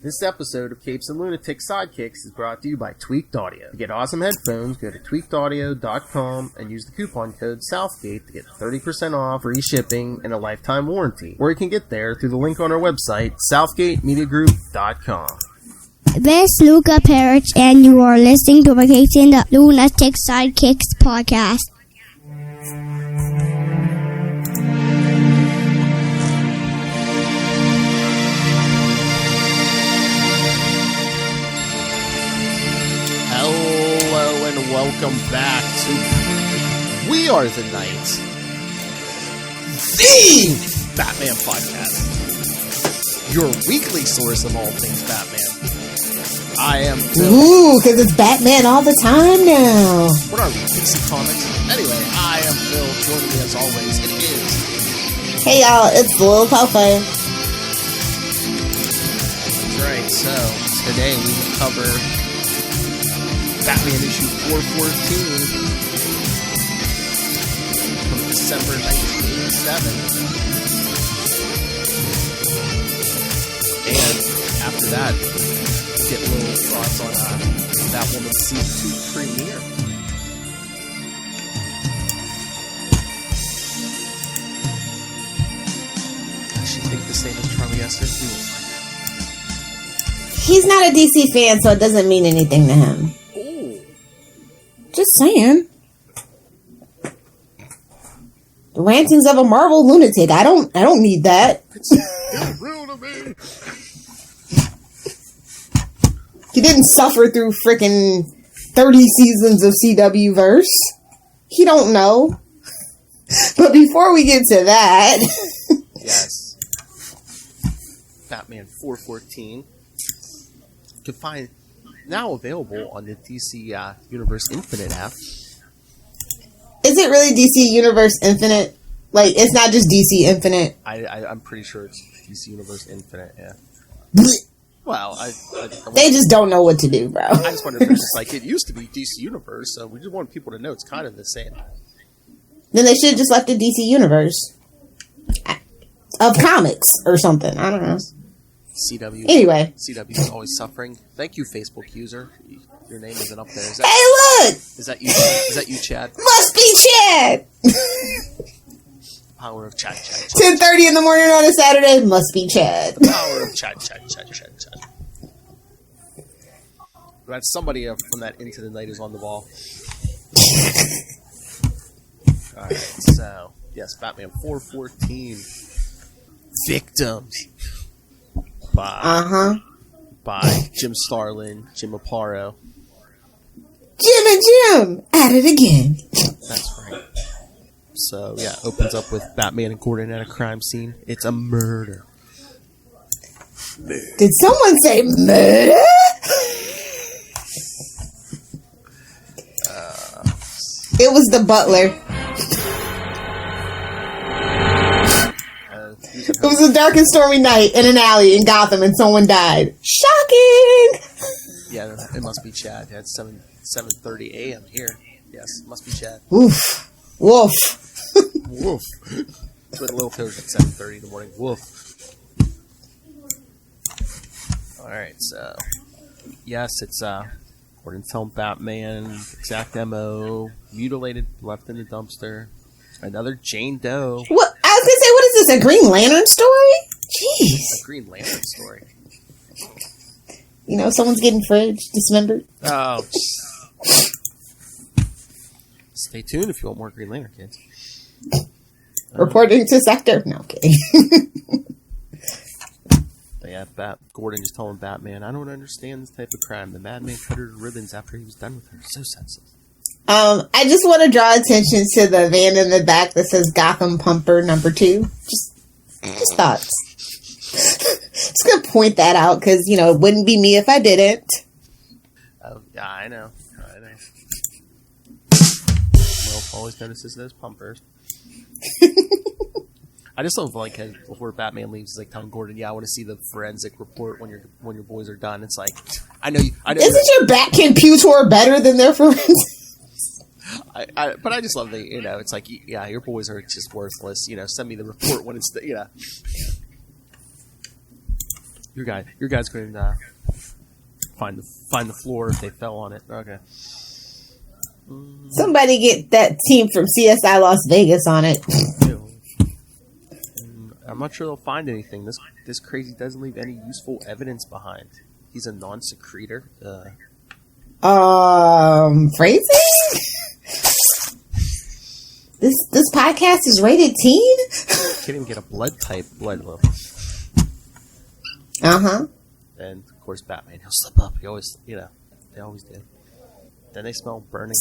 This episode of Capes and Lunatic Sidekicks is brought to you by Tweaked Audio. To get awesome headphones, go to tweakedaudio.com and use the coupon code Southgate to get 30% off, free shipping, and a lifetime warranty. Or you can get there through the link on our website, southgatemediagroup.com. This is Luca Perich, and you are listening to the Capes and the Lunatic Sidekicks podcast. Hello and welcome back to We Are the Knights, the Batman podcast, your weekly source of all things Batman. I am Phil. Ooh, because it's Batman all the time now. What are we, DC Comics? Anyway, I am Phil. Joining me as always, it is... Hey y'all, it's Lilith. That's right, so today we will cover Batman issue 414 from December 1987. And after that, get little thoughts on Batwoman Season 2 premiere. Does she think the same as Charlie Esther? We will find out. He's not a DC fan, so it doesn't mean anything to him. Ooh. Just saying. The rantings of a Marvel lunatic. I don't need that. It's real to me. He didn't suffer through frickin' 30 seasons of CW verse. He don't know. But before we get to that... Yes. Batman 414. You can find now available on the DC Universe Infinite app. Is it really DC Universe Infinite? Like, it's not just DC Infinite? I'm pretty sure it's DC Universe Infinite, yeah. Well, they just don't know what to do, bro. I just wonder if it's just like, it used to be DC Universe, so we just want people to know it's kind of the same. Then they should have just left the DC Universe of comics or something. I don't know. CW. Anyway. CW is always suffering. Thank you, Facebook user. Your name isn't up there. Is that, hey, look! Is that you, Chad? Must be Chad! Power of Chad. 10:30 in the morning on a Saturday, must be Chad. The power of Chad. Glad somebody from that Into the Night is on the ball. Alright, so, yes, Batman 414. Victims. By Jim Starlin, Jim Aparo. Jim and Jim! At it again. That's right. So, yeah, opens up with Batman and Gordon at a crime scene. It's a murder. Did someone say murder? It was the butler. It was a dark and stormy night in an alley in Gotham and someone died. Shocking! Yeah, it must be Chad. Yeah, it's 7:30 a.m. here. Yes, it must be Chad. Woof. Woof. Woof. That's what Lil goes at 7:30 in the morning. Woof. Alright, so... Yes, it's, Gordon's telling Batman, exact MO, mutilated, left in the dumpster. Another Jane Doe. What? I was gonna say, what is this, a Green Lantern story? Jeez. A Green Lantern story. You know, someone's getting fridge dismembered. Oh. Stay tuned if you want more Green Lantern, kids. Reporting to Sector. No, okay. Yeah, Gordon just telling Batman, I don't understand this type of crime. The madman cut her to ribbons after he was done with her. So senseless. I just want to draw attention to the van in the back that says Gotham Pumper number 2. Just thoughts. Just gonna point that out because, you know, it wouldn't be me if I didn't. Oh, yeah, I know. Well, always notices those pumpers. I just don't like how before Batman leaves, he's like telling Gordon, "Yeah, I want to see the forensic report when your boys are done." It's like, I know. Isn't your Bat computer better than their forensic? But I just love the, you know, it's like, yeah, your boys are just worthless. You know, send me the report when it's, you know. Your guys couldn't find the floor if they fell on it. Okay. Somebody get that team from CSI Las Vegas on it. I'm not sure they'll find anything. This crazy doesn't leave any useful evidence behind. He's a non-secretor. Phrasing? This podcast is rated teen? Can't even get a blood level. Uh-huh. And of course Batman, he'll slip up. They always do. Then they smell burning.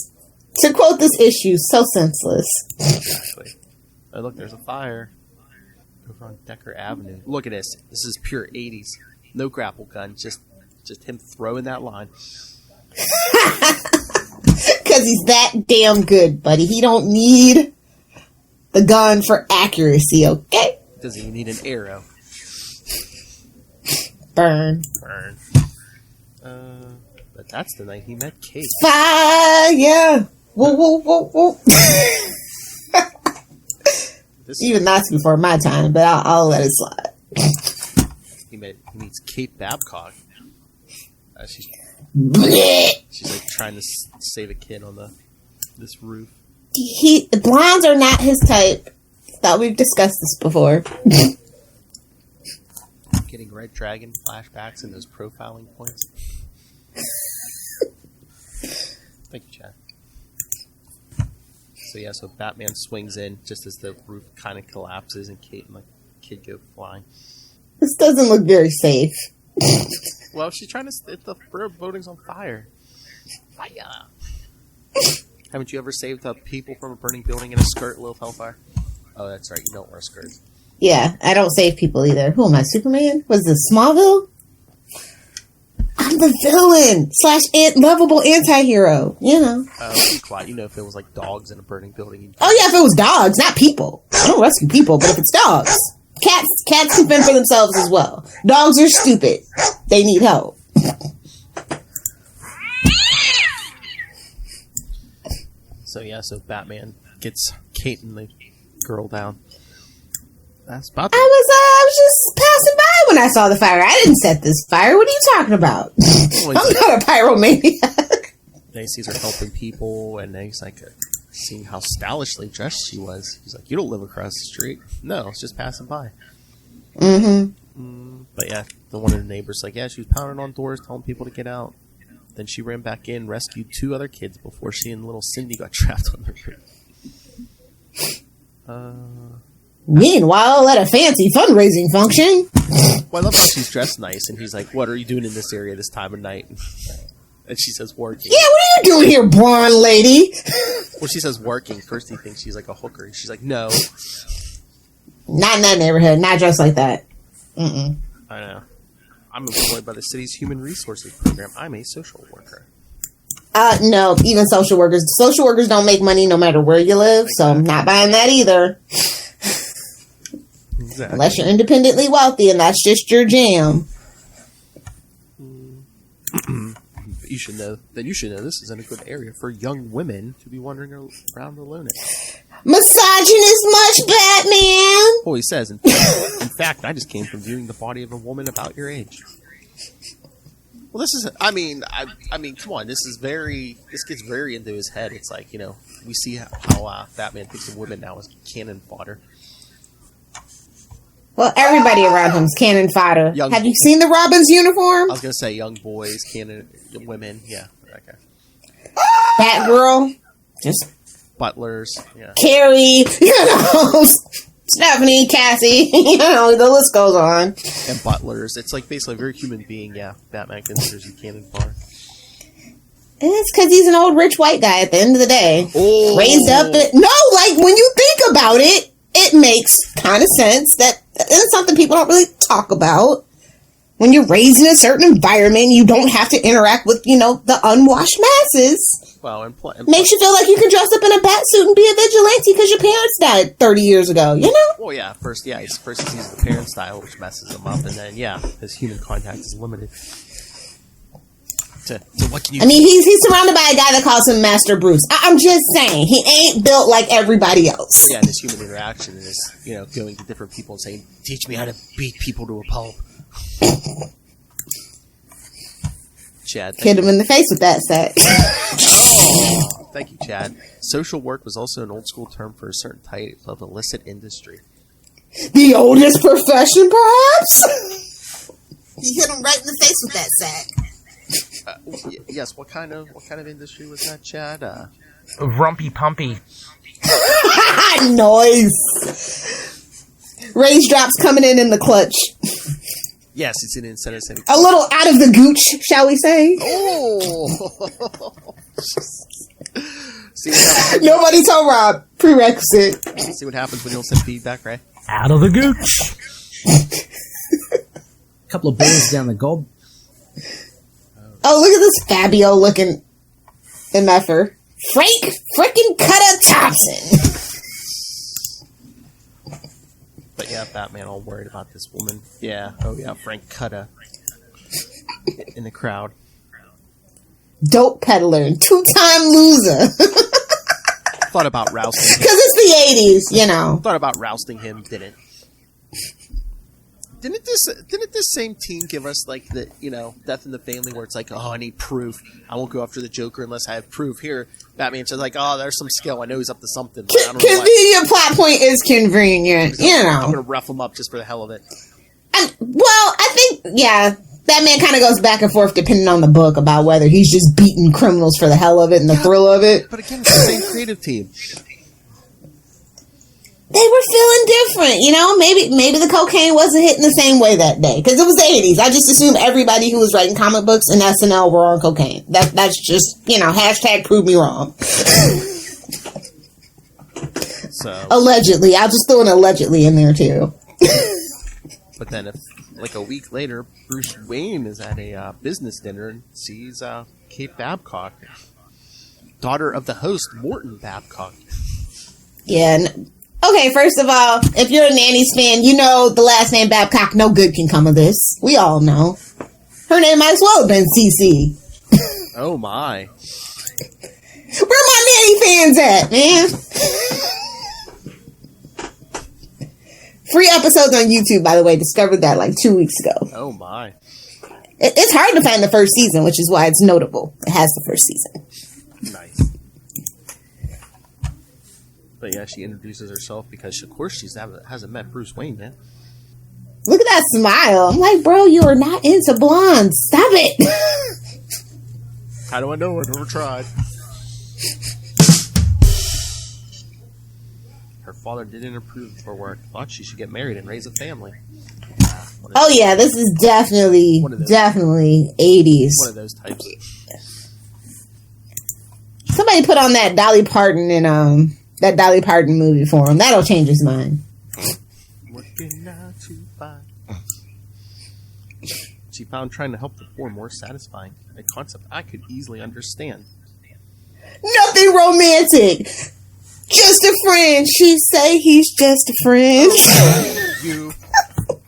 To quote this issue, so senseless. Exactly. Oh look, there's a fire over on Decker Avenue. Look at this. This is pure 80s. No grapple gun, just him throwing that line. Because he's that damn good, buddy. He don't need the gun for accuracy, okay? Doesn't even need an arrow. Burn. But that's the night he met Kate. Fire! Whoa, whoa, whoa, whoa. Even that's before my time, but I'll let it slide. He meets Kate Babcock. She's like trying to save a kid on this roof. Blondes are not his type. Thought we've discussed this before. Getting Red Dragon flashbacks and those profiling points. Thank you, Chad. So Batman swings in just as the roof kind of collapses and Kate and the kid go flying. This doesn't look very safe. Well, she's trying to... The building's on fire. Fire! Haven't you ever saved people from a burning building in a skirt, Lilith Hellfire? Oh, that's right. You don't wear a skirt. Yeah, I don't save people either. Who am I, Superman? Was this Smallville? I'm the villain / lovable anti-hero, you know. Be quiet. You know, if it was like dogs in a burning building. Oh yeah, if it was dogs, not people. I don't rescue people, but if it's dogs. Cats can fend for themselves as well. Dogs are stupid. They need help. So Batman gets Kate and the girl down. That's about I was just passing by when I saw the fire. I didn't set this fire. What are you talking about? I'm not a pyromaniac. Then he sees her helping people, and then he's like, seeing how stylishly dressed she was. He's like, you don't live across the street. No, it's just passing by. Mm-hmm. But yeah, one of the neighbors like, yeah, she was pounding on doors, telling people to get out. Then she ran back in, rescued 2 other kids before she and little Cindy got trapped on the roof. Meanwhile, at a fancy fundraising function. Well, I love that she's dressed nice, and he's like, what are you doing in this area this time of night? And she says, working. Yeah, what are you doing here, blonde lady? Well, she says working. First he thinks she's like a hooker. She's like, no. Not in that neighborhood. Not dressed like that. Mm-mm. I know. I'm employed by the city's human resources program. I'm a social worker. No, even social workers. Social workers don't make money no matter where you live, so I'm not buying that either. Exactly. Unless you're independently wealthy and that's just your jam. You should know this isn't a good area for young women to be wandering around alone in. Misogynist much, Batman? Oh, he says, in fact, I just came from viewing the body of a woman about your age. Well, this is, I mean, come on, this gets very into his head. It's like, you know, we see how Batman thinks of women now as cannon fodder. Well, everybody around him's cannon fodder. Have you seen the Robin's uniform? I was going to say young boys, women, yeah. Okay. Batgirl, just butlers, yeah. Carrie, you know, Stephanie, Cassie, you know, the list goes on. And butlers. It's like basically a very human being, yeah. Batman considers you cannon fodder. It's because he's an old rich white guy at the end of the day. Oh. Raised up when you think about it, it makes kind of sense that it's something people don't really talk about. When you're raised in a certain environment, you don't have to interact with, you know, the unwashed masses. Well, makes you feel like you can dress up in a bat suit and be a vigilante because your parents died 30 years ago, you know? Well, yeah. First he sees the parent style, which messes him up, and then, yeah, his human contact is limited. So what can you... I mean, he's surrounded by a guy that calls him Master Bruce. I'm just saying, he ain't built like everybody else. Yeah, and his human interaction is, you know, going to different people and saying, teach me how to beat people to a pulp. Chad. Hit him in the face with that sack. Oh, thank you, Chad. Social work was also an old school term for a certain type of illicit industry. The oldest profession, perhaps? You hit him right in the face with that sack. Yes. What kind of industry was that, Chad? Rumpy pumpy. Noise. Raise drops coming in the clutch. Yes, it's an incentive. A little out of the gooch, shall we say? Oh. See what happens. Nobody told Rob. Prerequisite. See what happens when you don't send feedback, right? Out of the gooch. A couple of boys down the gob. Oh, look at this Fabio looking MFer. Frank frickin' Cutter Thompson. But yeah, Batman all worried about this woman. Yeah. Oh yeah, Frank Cutter in the crowd. Dope peddler and two-time loser. Thought about rousting him. Because it's the 80s, you know. Thought about rousting him, didn't. Didn't this same team give us like the Death in the Family where it's like, oh, I need proof. I won't go after the Joker unless I have proof. Here, Batman's just like, oh, there's some skill. I know he's up to something. But I don't know convenient plot point is convenient, you know. I'm gonna rough him up just for the hell of it. I think Batman kind of goes back and forth depending on the book about whether he's just beating criminals for the hell of it and the thrill of it. But again, it's the same creative team. They were feeling different, you know. Maybe the cocaine wasn't hitting the same way that day because it was the 80s. I just assume everybody who was writing comic books and SNL were on cocaine. That's just hashtag prove me wrong. So allegedly, I'll just throw an allegedly in there too. But then, if like a week later, Bruce Wayne is at a business dinner and sees Kate Babcock, daughter of the host Morton Babcock. Yeah. Okay, first of all, if you're a Nanny's fan, you know the last name Babcock, no good can come of this. We all know. Her name might as well have been CC. Oh my. Where my Nanny fans at, man? Free episodes on YouTube, by the way. Discovered that like 2 weeks ago. Oh my. It's hard to find the first season, which is why it's notable. It has the first season. Nice. But yeah, she introduces herself because, of course, she hasn't met Bruce Wayne yet. Look at that smile. I'm like, bro, you are not into blondes. Stop it. How do I know? I've never tried. Her father didn't approve of her work. Thought she should get married and raise a family. Oh yeah, this is definitely 80s. One of those types. Somebody put on that Dolly Parton in that Dolly Parton movie for him. That'll change his mind. Working 9 to 5. She found trying to help the poor more satisfying. A concept I could easily understand. Nothing romantic. Just a friend. She say he's just a friend.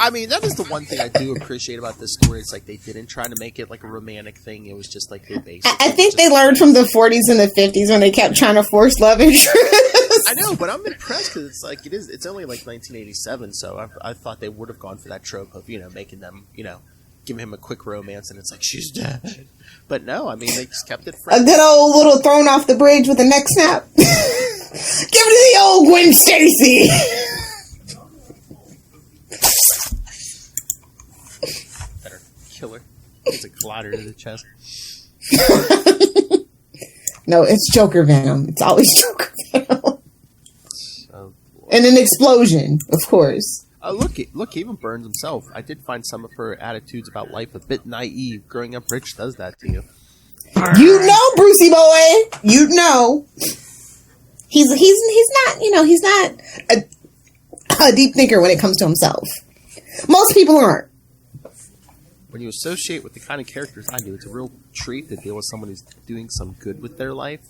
I mean, that is the one thing I do appreciate about this story. It's like they didn't try to make it like a romantic thing. It was just like their basic. I think they learned from the 40s and the 50s when they kept trying to force love interest. I know, but I'm impressed because it's like it's only like 1987, so I thought they would have gone for that trope of making them giving him a quick romance, and it's like she's dead. But no, I mean they just kept it fresh. A good old little thrown off the bridge with a neck snap. Give it to the old Gwen Stacy. Better kill her. It's a collider to the chest. No, it's Joker Venom. It's always Joker Venom. And an explosion, of course. Look, he even burns himself. I did find some of her attitudes about life a bit naive. Growing up rich does that to you. You know, Brucey boy. You know. He's not, he's not a deep thinker when it comes to himself. Most people aren't. When you associate with the kind of characters I do, it's a real treat to deal with someone who's doing some good with their life.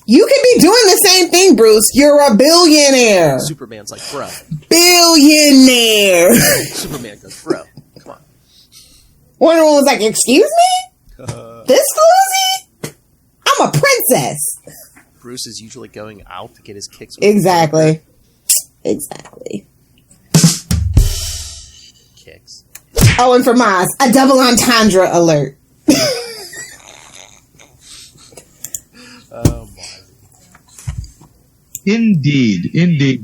You could be doing the same thing, Bruce. You're a billionaire. Superman's like, bro. Billionaire. Superman goes, bro, come on. Wonder Woman was like, excuse me? This floozy? I'm a princess. Bruce is usually going out to get his kicks. Exactly. Kicks. Oh, and for Maz, a double entendre alert. Indeed.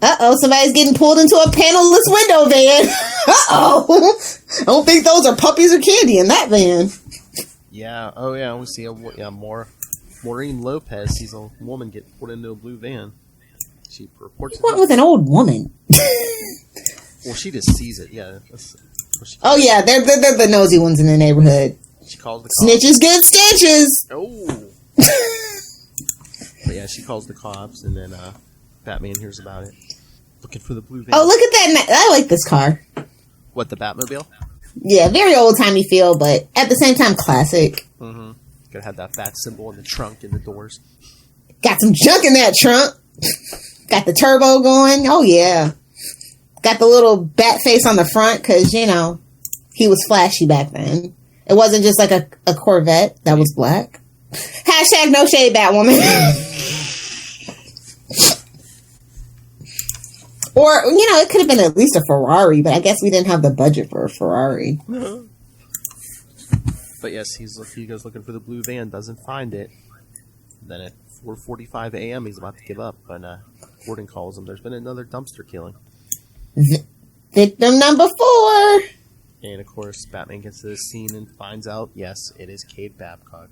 Uh-oh, somebody's getting pulled into a panelless window van. Uh-oh. I don't think those are puppies or candy in that van. Yeah. Oh, yeah. We see Maureen Lopez sees a woman get pulled into a blue van. She reports it. What with an old woman? Well, she just sees it. Yeah. Oh, yeah. They're the nosy ones in the neighborhood. She calls the cops. Snitches get stitches. Oh. But yeah, she calls the cops, and then Batman hears about it. Looking for the blue van. Oh, look at that. I like this car. What, the Batmobile? Yeah, very old-timey feel, but at the same time, classic. Mm-hmm. Gotta have that bat symbol in the trunk and the doors. Got some junk in that trunk. Got the turbo going. Oh, yeah. Got the little bat face on the front, because, you know, he was flashy back then. It wasn't just like a Corvette that was black. Hashtag no shade, Batwoman. Or, you know, it could have been at least a Ferrari, but I guess we didn't have the budget for a Ferrari. But yes, he goes looking for the blue van, doesn't find it. Then at 4:45 a.m., he's about to give up, but Gordon calls him. There's been another dumpster killing. Victim number 4. And of course, Batman gets to the scene and finds out, yes, it is Cade Babcock.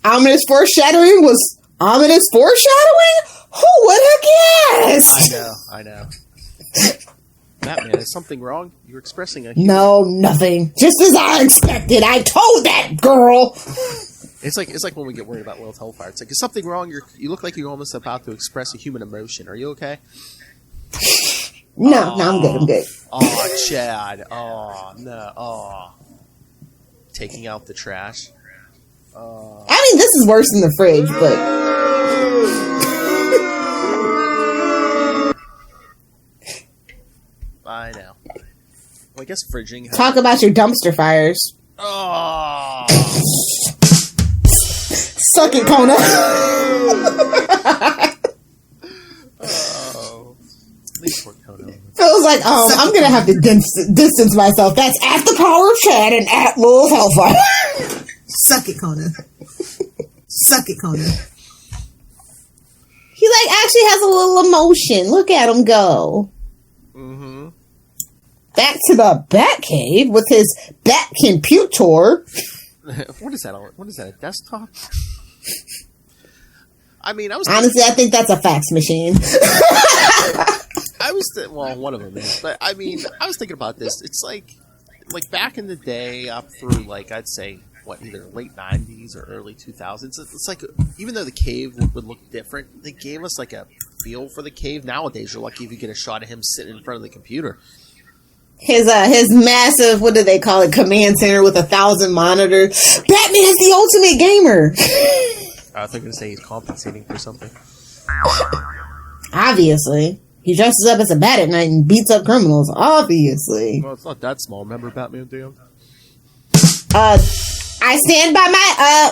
Ominous foreshadowing was ominous foreshadowing? Who would have guessed? I know. Batman, is something wrong? You're expressing a... No, nothing. Just as I expected. I told that girl. It's like when we get worried about Lilith Hellfire. It's like, is something wrong? You look like you're almost about to express a human emotion. Are you okay? No, I'm good. Oh, Chad. Oh, no. Oh. Taking out the trash. I mean, this is worse than the fridge, but... I know. Well, I guess fridging... Talk about your dumpster fires. Oh. Suck it, Kona. Oh. Leave poor Kona. Feels like, I'm gonna have to distance myself. That's at the power of Chad and at Lilith Hellfire. Suck it, Kona. Suck it, Kona. He actually has a little emotion. Look at him go. Mm-hmm. Back to the Batcave with his Bat computer. What is that? What is that? A desktop? I mean, honestly, I think that's a fax machine. Well, one of them is, but I mean, I was thinking about this. It's like back in the day, up through I'd say either late 90s or early 2000s. It's like, even though the cave would look different, they gave us a feel for the cave. Nowadays, you're lucky if you get a shot of him sitting in front of the computer. His massive, what do they call it, command center with 1,000 monitors. Batman is the ultimate gamer. I was going to say he's compensating for something. Obviously. He dresses up as a bat at night and beats up criminals. Obviously. Well, it's not that small. Remember Batman Damn? I stand by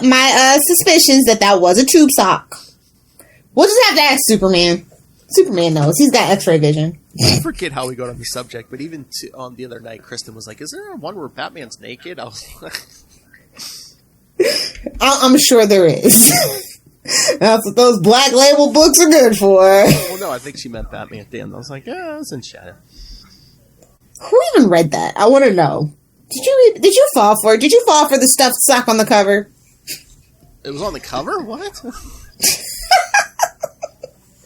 my suspicions that was a tube sock. We'll just have to ask Superman. Superman knows. He's got X-ray vision. I forget how we got on the subject, but even on the other night, Kristen was like, "Is there one where Batman's naked?" I was like, "I'm sure there is." That's what those Black Label books are good for. Well, no, I think she meant Batman Damn. I was like, "Yeah, it was in Shadow." Who even read that? I want to know. Did you fall for it? Did you fall for the stuffed sock on the cover? It was on the cover? What?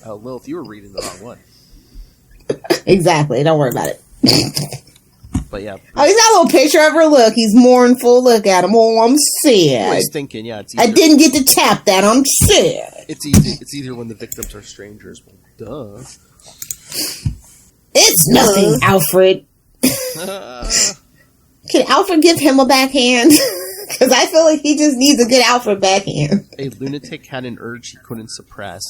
Oh, Lilith, you were reading the wrong one. Exactly. Don't worry about it. But yeah. Oh, he's got a little picture of her. Look, he's mournful. Look at him. Oh, I'm sad. I was thinking, yeah. I didn't get to tap that. I'm sad. It's either when the victims are strangers. Well, duh. It's nothing, Alfred. Can Alfred give him a backhand? Because I feel like he just needs a good Alfred backhand. A lunatic had an urge he couldn't suppress.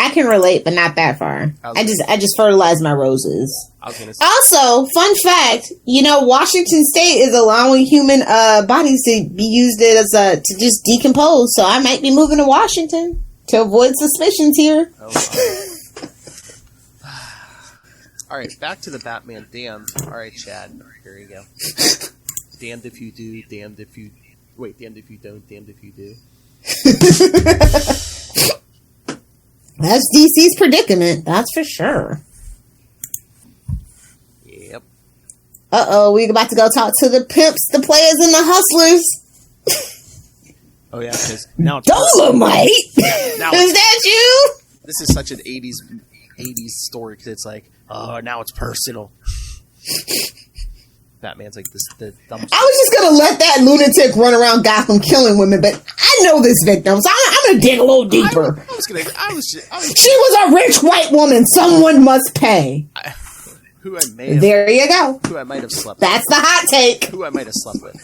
I can relate, but not that far. I just fertilize my roses. Also, fun fact, Washington State is allowing human bodies to be used to just decompose. So I might be moving to Washington to avoid suspicions here. Oh, All right, back to the Batman Damned. All right, Chad, here you go. damned if you do, damned if you... Wait, damned if you don't, damned if you do. That's DC's predicament, that's for sure. Yep. Uh-oh, we're about to go talk to the pimps, the players, and the hustlers. Oh, yeah, because now it's... Dolomite! Now Is that you? This is such an 80s story, because it's like, oh, now it's personal. Batman's like the dumb... I was just gonna let that lunatic run around Gotham killing women, but I know this victim, so I'm gonna dig a little deeper. She was a rich white woman. Someone must pay. There you go. Who I might have slept That's the hot take. Who I might have slept with.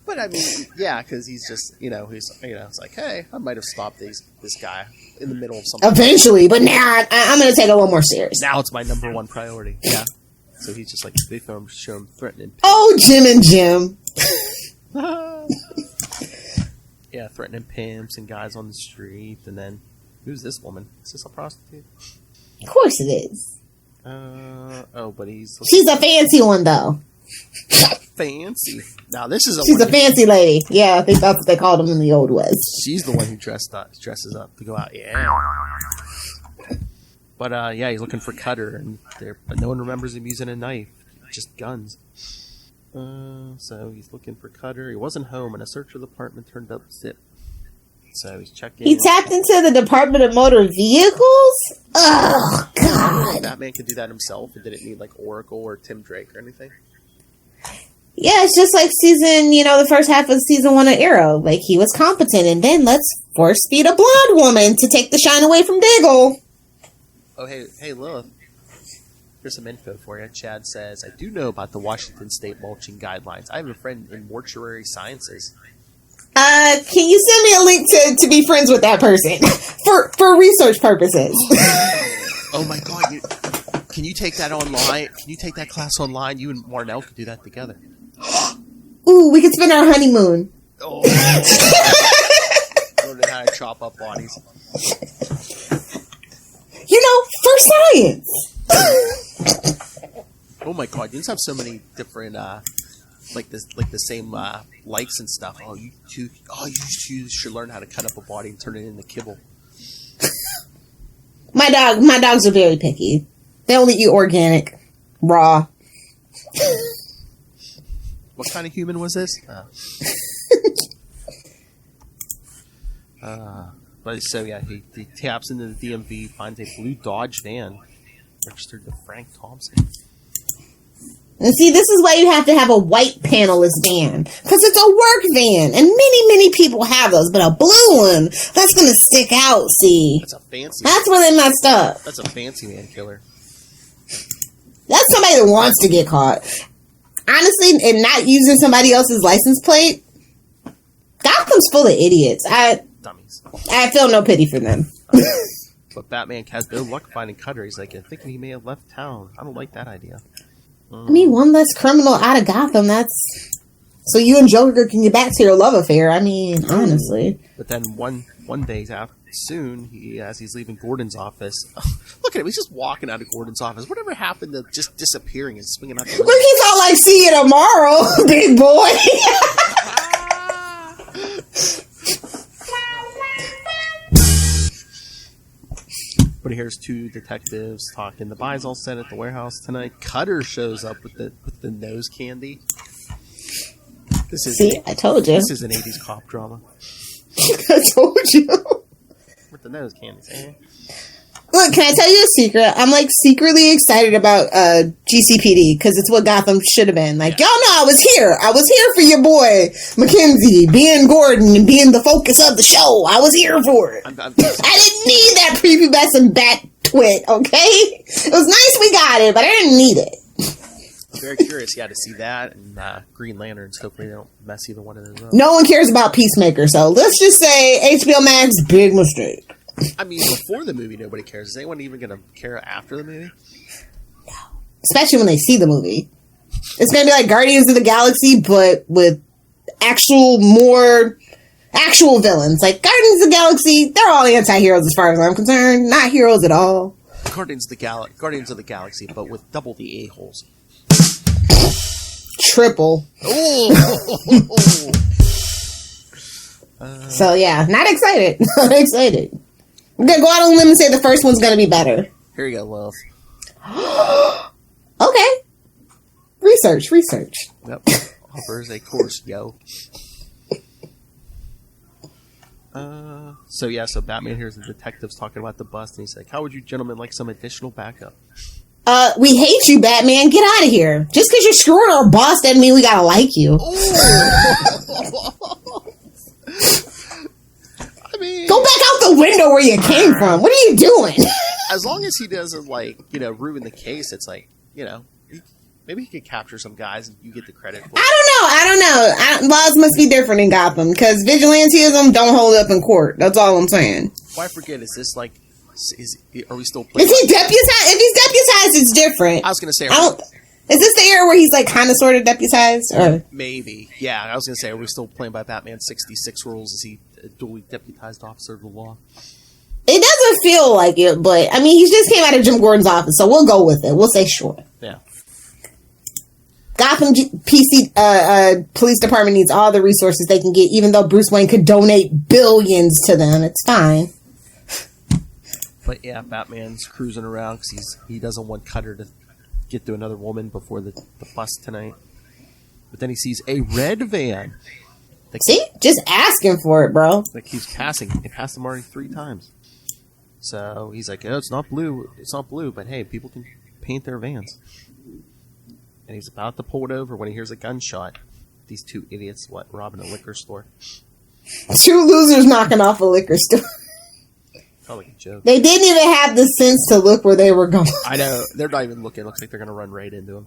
But I mean, yeah, because he's just, it's like, hey, I might have stopped this guy in the middle of something. Eventually, but now I'm gonna take it a little more serious. Now it's my number one priority. Yeah. So he's just like, they show him threatening. Oh, Jim and Jim. Yeah, threatening pimps and guys on the street, and then who's this woman? Is this a prostitute? Of course it is. But she's a fancy one though. Fancy. Now this is she's a fancy lady. Yeah, I think that's what they called them in the old West. She's the one who dresses up to go out. Yeah. But yeah, he's looking for Cutter, but no one remembers him using a knife, just guns. So he's looking for Cutter. He wasn't home, and a search of the apartment turned up zip. So he's checking. He tapped into the Department of Motor Vehicles? Oh, God. Batman could do that himself. It didn't need, like, Oracle or Tim Drake or anything. Yeah, it's just like the first half of season 1 of Arrow. Like, he was competent, and then let's force feed a blonde woman to take the shine away from Diggle. Oh, hey, Lilith. Here's some info for you. Chad says, I do know about the Washington State mulching guidelines. I have a friend in mortuary sciences. Can you send me a link to be friends with that person? for research purposes. Oh my God. Can you take that online? Can you take that class online? You and Marnell could do that together. Ooh, we could spend our honeymoon. Oh. Learning how to chop up bodies. For science. Oh my God! You just have so many different, the same likes and stuff. Oh, you two should learn how to cut up a body and turn it into kibble. My dogs are very picky. They only eat organic, raw. What kind of human was this? But so yeah, he taps into the DMV, finds a blue Dodge van registered to Frank Thompson. And see, this is why you have to have a white panelist van. Because it's a work van. And many people have those. But a blue one, that's going to stick out, see. That's where they messed up. That's a fancy man killer. That's somebody that wants to get caught. Honestly, and not using somebody else's license plate, Gotham's full of idiots. Dummies. I feel no pity for them. But Batman has no luck finding Cutter. He's like, I think he may have left town. I don't like that idea. I mean, one less criminal out of Gotham, that's... So you and Joker can get back to your love affair, I mean, honestly. But then one day soon, as he's leaving Gordon's office... Look at him, he's just walking out of Gordon's office. Whatever happened to just disappearing and swinging out the window? Look, he's all like, see you tomorrow, big boy. But here's two detectives talking. The buy's all set at the warehouse tonight. Cutter shows up with the nose candy. I told you. This is an 80s cop drama. I told you. With the nose candy. Eh? Look, can I tell you a secret? I'm like secretly excited about GCPD because it's what Gotham should have been. Like, y'all know I was here. I was here for your boy Mackenzie being Gordon and being the focus of the show. I was here for it. I didn't need that prepubescent bat twit, okay? It was nice we got it, but I didn't need it. I'm very curious, to see that and Green Lanterns. Hopefully they don't mess either one of those up. No one cares about Peacemaker, so let's just say HBO Max, big mistake. I mean, before the movie, nobody cares. Is anyone even going to care after the movie? No. Especially when they see the movie. It's going to be like Guardians of the Galaxy, but with actual villains. Like, Guardians of the Galaxy, they're all anti-heroes as far as I'm concerned. Not heroes at all. Guardians of the Galaxy, but with double the a-holes. triple. So yeah, not excited. Not excited. I'm gonna go out on a limb and say the first one's gonna be better. Here you go, Lilith. Okay. Research. Yep. Offers a course, yo. So Batman hears the detectives talking about the bust, and he's like, "How would you gentlemen like some additional backup?" We hate you, Batman. Get out of here. Just because you're screwing our boss doesn't mean we gotta like you. I mean, go back out the window where you came from. What are you doing? As long as he doesn't, ruin the case, it's like, maybe he could capture some guys and you get the credit for it. I don't know. Laws must be different in Gotham, because vigilantism don't hold up in court. That's all I'm saying. Well, I forget, is this like, are we still playing? Is he deputized? If he's deputized, it's different. I was going to say, is this the era where he's like kind of sort of deputized? Or? Maybe. Yeah, I was going to say, are we still playing by Batman's 66 rules? Is he a duly deputized officer of the law? It doesn't feel like it, but I mean, he just came out of Jim Gordon's office, so we'll go with it. We'll say sure. Yeah. Gotham Police Department needs all the resources they can get, even though Bruce Wayne could donate billions to them. It's fine. But yeah, Batman's cruising around because he doesn't want Cutter to get to another woman before the bust tonight. But then he sees a red van. See? Just asking for it, bro. That keeps passing. It passed him already 3 times. So he's like, oh, it's not blue, but hey, people can paint their vans. And he's about to pull it over when he hears a gunshot. These 2 idiots, robbing a liquor store? 2 losers knocking off a liquor store. Felt like a joke. They didn't even have the sense to look where they were going. I know. They're not even looking. It looks like they're going to run right into him.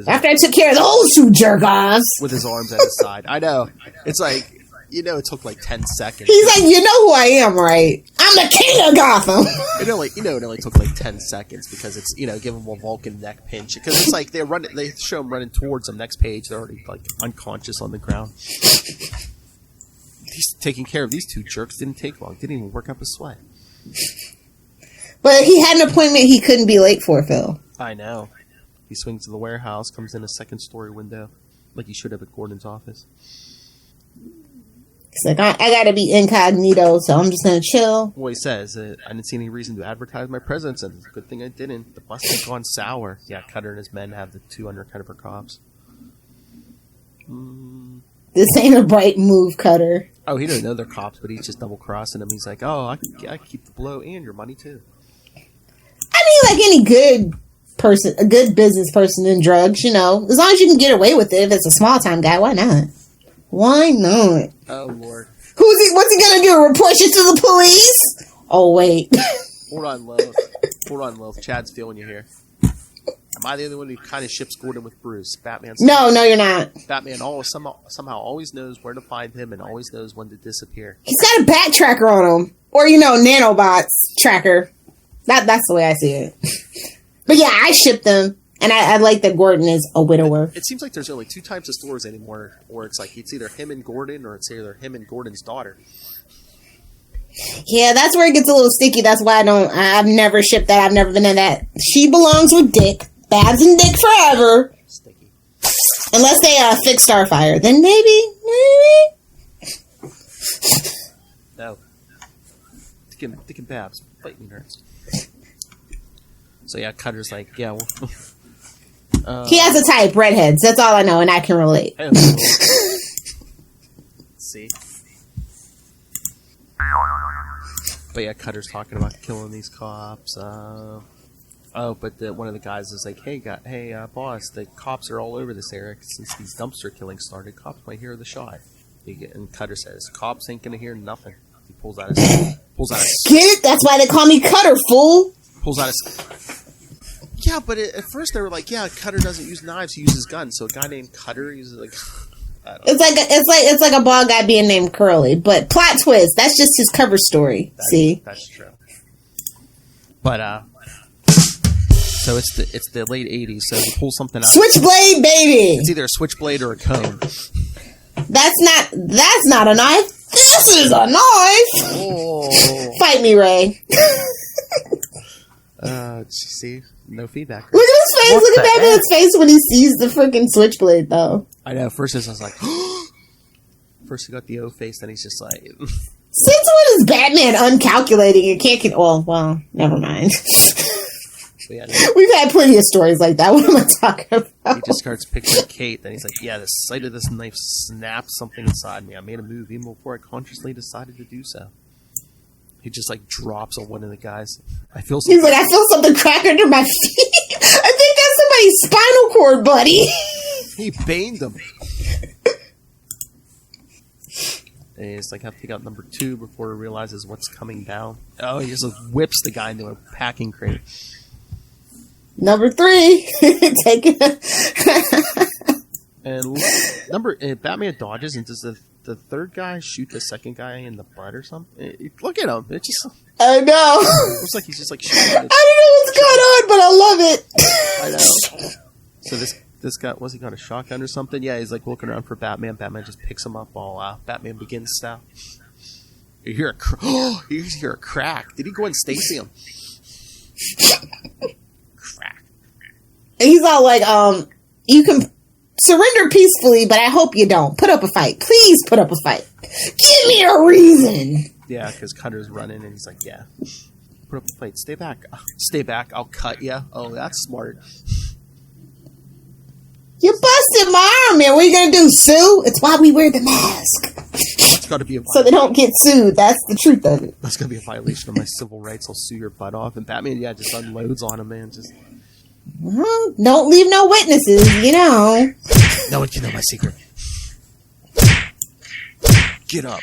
After I took care of those 2 jerk-offs. With his arms at his side. I know. It's like, it took like 10 seconds. He's like, you know who I am, right? I'm the king of Gotham. It only took like 10 seconds because it's, give him a Vulcan neck pinch. Because it's like they show him running towards him. Next page, they're already like unconscious on the ground. He's taking care of these 2 jerks. Didn't take long. Didn't even work up a sweat. But he had an appointment he couldn't be late for, Phil. I know. He swings to the warehouse, comes in a 2nd-story window, like he should have at Gordon's office. He's like, I gotta be incognito, so I'm just gonna chill. Well, he says, I didn't see any reason to advertise my presence, and it's a good thing I didn't. The bus had gone sour. Yeah, Cutter and his men have the 2 undercover cops. This ain't a bright move, Cutter. Oh, he doesn't know they're cops, but he's just double-crossing them. He's like, oh, I can keep the blow and your money, too. I mean, like any good person, a good business person in drugs, as long as you can get away with it. If it's a small-time guy, why not? Why not? Oh, Lord. What's he gonna do? Report you to the police? Oh, wait. Hold on, Lilith. Chad's feeling you here. Am I the only one who kind of ships Gordon with Bruce? No, you're not. Batman somehow always knows where to find him and always knows when to disappear. He's got a bat tracker on him. Or, nanobots tracker. That's the way I see it. But yeah, I ship them. And I like that Gordon is a widower. It seems like there's only 2 types of stores anymore, or it's like it's either him and Gordon, or it's either him and Gordon's daughter. Yeah, that's where it gets a little sticky. That's why I've never shipped that. I've never been in that. She belongs with Dick. Babs and Dick forever. Sticky. Unless they fix Starfire. Then maybe. No. Dick and Babs. Fight me, nerds. So yeah, Cutter's like, yeah, well... he has a type, redheads. That's all I know, and I can relate. See? But yeah, Cutter's talking about killing these cops. But one of the guys is like, hey, boss, the cops are all over this area since these dumpster killings started. Cops might hear the shot. And Cutter says, cops ain't gonna hear nothing. He pulls out his... Get it? That's why they call me Cutter, fool! Pulls out his... Yeah, but at first they were like, yeah, Cutter doesn't use knives, he uses guns. So a guy named Cutter uses like... I don't know. It's like a bald guy being named Curly. But plot twist, that's just his cover story. See? That's true. But, so it's the late 80s, so he pulls something out. Switchblade, baby! It's either a switchblade or a comb. That's not a knife. This is a knife! Oh. Fight me, Ray. See, no feedback. Look at his face. What Look at the Batman's heck? face when he sees the freaking switchblade, though. I know. First, I was like, first he got the O face, then he's just like, Since when is Batman uncalculating and can't? Well, never mind. yeah, We've had plenty of stories like that. What am I talking about? he just starts picturing Kate. Then he's like, yeah, the sight of this knife snapped something inside me. I made a move even before I consciously decided to do so. He just like drops on one of the guys. I feel something. He's like, I feel something crack under my feet. I think that's somebody's spinal cord, buddy. He baned him. And he's like, have to take out number 2 before he realizes what's coming down. Oh, he just whips the guy into a packing crate. Number 3, take it. And Batman dodges, and does the third guy shoot the second guy in the butt or something? Look at him. It just I know. looks like he's just like shooting. I don't know what's going on, but I love it. I know. So this guy, was he got a shotgun or something? Yeah, he's like looking around for Batman. Batman just picks him up while Batman begins style. You hear you hear a crack. Did he go and Stacy him? Crack. And he's all like, you can surrender peacefully, but I hope you don't. Put up a fight. Please put up a fight. Give me a reason. Yeah, because Cutter's running, and he's like, yeah. Put up a fight. Stay back. Stay back. I'll cut you. Oh, that's smart. You busted my arm, man. What are you going to do, sue? It's why we wear the mask. It's got to be a So they don't get sued. That's the truth of it. That's going to be a violation of my civil rights. I'll sue your butt off. And Batman, yeah, just unloads on him, man. Just Well, don't leave no witnesses, you know. no one can know my secret. Get up.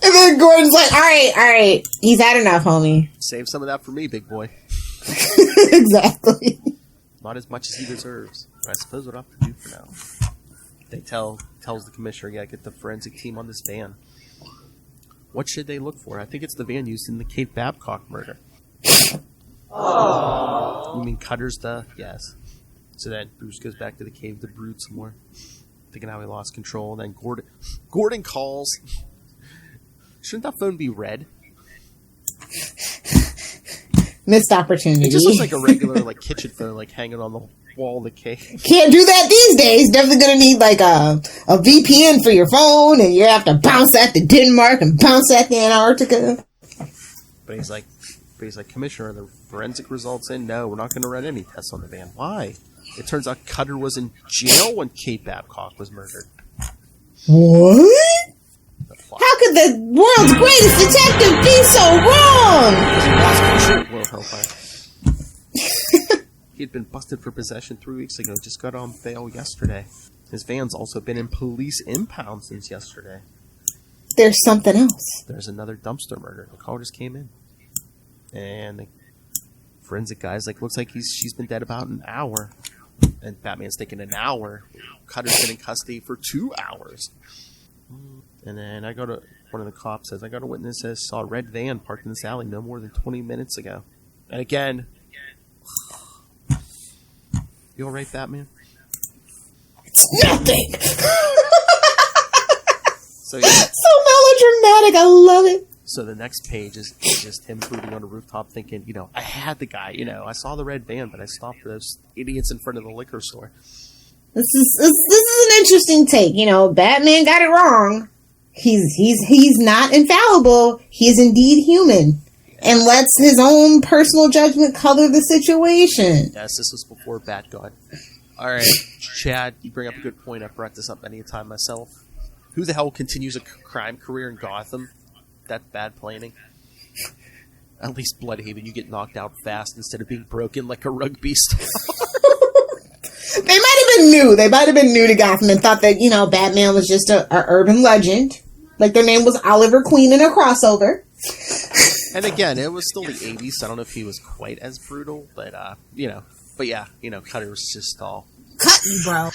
And then Gordon's like, all right. He's had enough, homie. Save some of that for me, big boy. Exactly. Not as much as he deserves. But I suppose what I have to do for now. They tells the commissioner, yeah, get the forensic team on this van. What should they look for? I think it's the van used in the Kate Babcock murder. You mean Cutter's the... Yes. So then Bruce goes back to the cave to brood some more. Thinking how he lost control. And then Gordon calls. Shouldn't that phone be red? Missed opportunity. It just looks like a regular like kitchen phone, like hanging on the wall of the cave. Can't do that these days. Definitely gonna need like a VPN for your phone, and you have to bounce that to Denmark and bounce that to Antarctica. But he's like, Commissioner, are the forensic results in? No, we're not going to run any tests on the van. Why? It turns out Cutter was in jail when Kate Babcock was murdered. What? How could the world's greatest detective be so wrong? Well, hellfire. He had been busted for possession 3 weeks ago. Just got on bail yesterday. His van's also been in police impound since yesterday. There's something else. There's another dumpster murder. The call just came in. And the forensic guy's like, looks like she's been dead about an hour. And Batman's thinking an hour. Cutter's been in custody for 2 hours. And then one of the cops says, I got a witness that saw a red van parked in this alley no more than 20 minutes ago. And again, you alright, Batman? It's nothing. So, yeah. So melodramatic. I love it. So the next page is just him brooding on a rooftop thinking, I had the guy, I saw the red van, but I stopped for those idiots in front of the liquor store. This is an interesting take. Batman got it wrong. He's not infallible. He is indeed human, and lets his own personal judgment color the situation. Yes, this was before Bat God. All right, Chad, you bring up a good point. I've brought this up any time myself. Who the hell continues a crime career in Gotham? That's bad planning. At least Bloodhaven, you get knocked out fast instead of being broken like a rugby star. They might have been new. They might have been new to Gotham and thought that, Batman was just a urban legend. Like their name was Oliver Queen in a crossover. And again, it was still the 80s, so I don't know if he was quite as brutal, but, But yeah, Cutter was just all... Cut me, bro.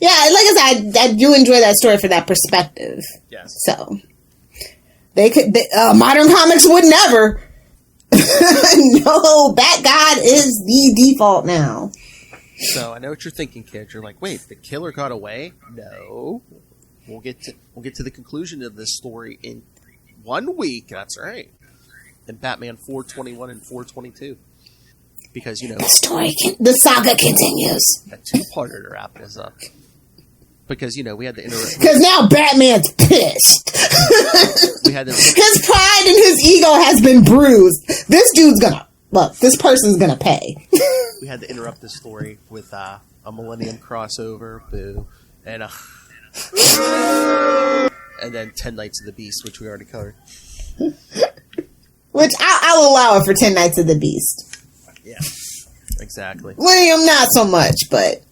Yeah, like I said, I do enjoy that story for that perspective. Yes. So, modern comics would never. No, Bat God is the default now. So I know what you're thinking, kid. You're like, wait, the killer got away? No. We'll get to the conclusion of this story in 1 week. That's right. in Batman 421 and 422. Because, the saga continues. That two-parter to wrap this up. Because, we had the Because now Batman's pissed. His pride and his ego has been bruised. This person's gonna pay. We had to interrupt this story with a Millennium crossover, boo, and and then 10 Nights of the Beast, which we already covered. Which I'll allow it for 10 Nights of the Beast. Yeah, exactly. William, not so much, but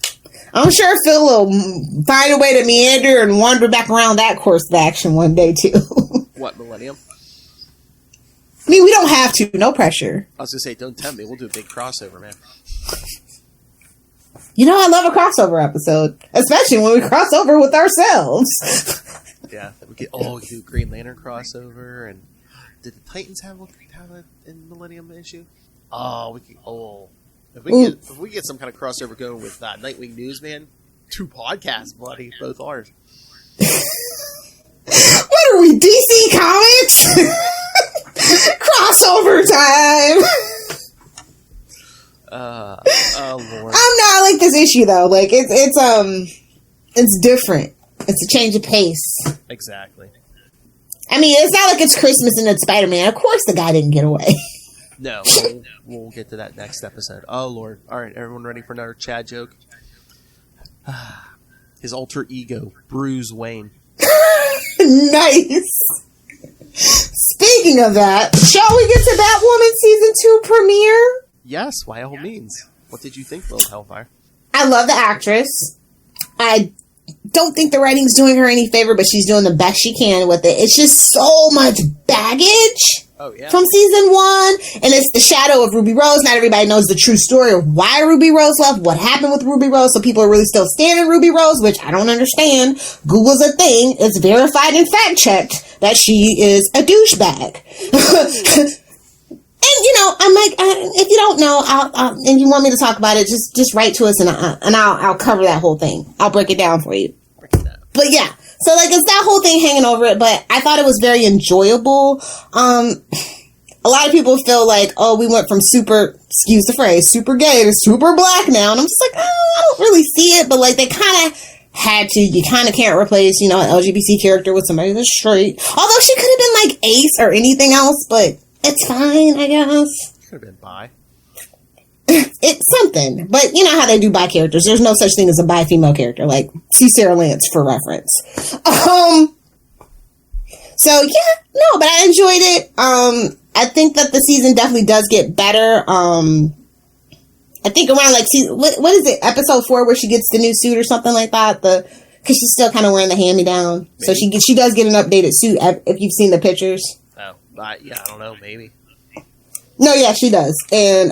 I'm sure Phil will find a way to meander and wander back around that course of action one day, too. What, Millennium? I mean, we don't have to. No pressure. I was going to say, don't tempt me. We'll do a big crossover, man. I love a crossover episode. Especially when we cross over with ourselves. Yeah, we could do Green Lantern crossover, and did the Titans have a in Millennium issue? If we get some kind of crossover going with Nightwing News, man, 2 podcasts, buddy, both ours. What are we, DC Comics? Crossover time. Oh Lord. I'm not like this issue though. Like it's different. It's a change of pace. Exactly. I mean, it's not like it's Christmas and it's Spider-Man. Of course the guy didn't get away. No, we'll get to that next episode. Oh Lord. Alright, everyone ready for another Chad joke? His alter ego, Bruce Wayne. Nice. Speaking of that, shall we get to Batwoman Season 2 premiere? Yes, by all means. What did you think, Lil Hellfire? I love the actress. I don't think the writing's doing her any favor, but she's doing the best she can with it. It's just so much baggage from Season 1, and it's the shadow of Ruby Rose. Not everybody knows the true story of why Ruby Rose left, what happened with Ruby Rose, so people are really still standing Ruby Rose, which I don't understand. Google's a thing. It's verified and fact-checked that she is a douchebag. And, I'm like, if you don't know, and you want me to talk about it, just write to us and I'll cover that whole thing. I'll break it down for you. But yeah, so like it's that whole thing hanging over it, but I thought it was very enjoyable. A lot of people feel like, we went from super, excuse the phrase, super gay to super black now. And I'm just like, I don't really see it, but like they kind of had to. You kind of can't replace, an LGBT character with somebody that's straight. Although she could have been like Ace or anything else, but it's fine, I guess. Could have been bi. It's something. But you know how they do bi characters. There's no such thing as a bi female character. Like, see Sarah Lance for reference. So, yeah, no, but I enjoyed it. I think that the season definitely does get better. I think around, like, what is it, episode 4 where she gets the new suit or something like that? Because she's still kind of wearing the hand-me-down. So she does get an updated suit if you've seen the pictures. Oh, yeah, I don't know, maybe. No, yeah, she does. And,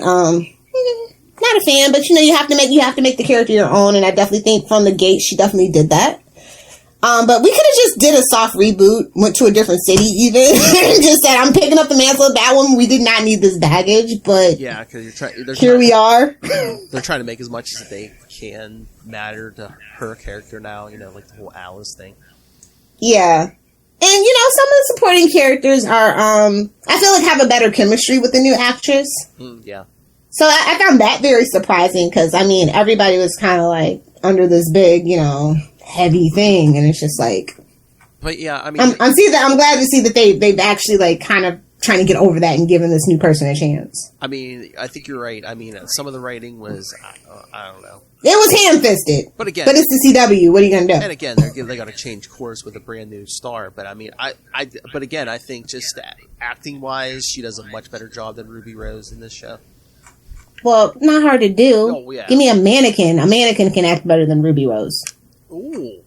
not a fan, but you have to make the character your own, and I definitely think from the gate she definitely did that. But we could have just did a soft reboot, went to a different city even, and just said, I'm picking up the mantle of Batwoman. We did not need this baggage, but yeah, because we are. They're trying to make as much as they can matter to her character now, like the whole Alice thing. Yeah. And, some of the supporting characters are, I feel like have a better chemistry with the new actress. Yeah. So I found that very surprising because, everybody was kind of like under this big, heavy thing. And it's just like. But yeah, I'm glad to see that they've actually like kind of trying to get over that and giving this new person a chance. I think you're right. Some of the writing was, I don't know. It was ham-fisted. But again, it's the CW. What are you going to do? And again, they got to change course with a brand new star. But but again, I think just acting-wise, she does a much better job than Ruby Rose in this show. Well, not hard to do. Oh, yeah. Give me a mannequin. A mannequin can act better than Ruby Rose. Ooh.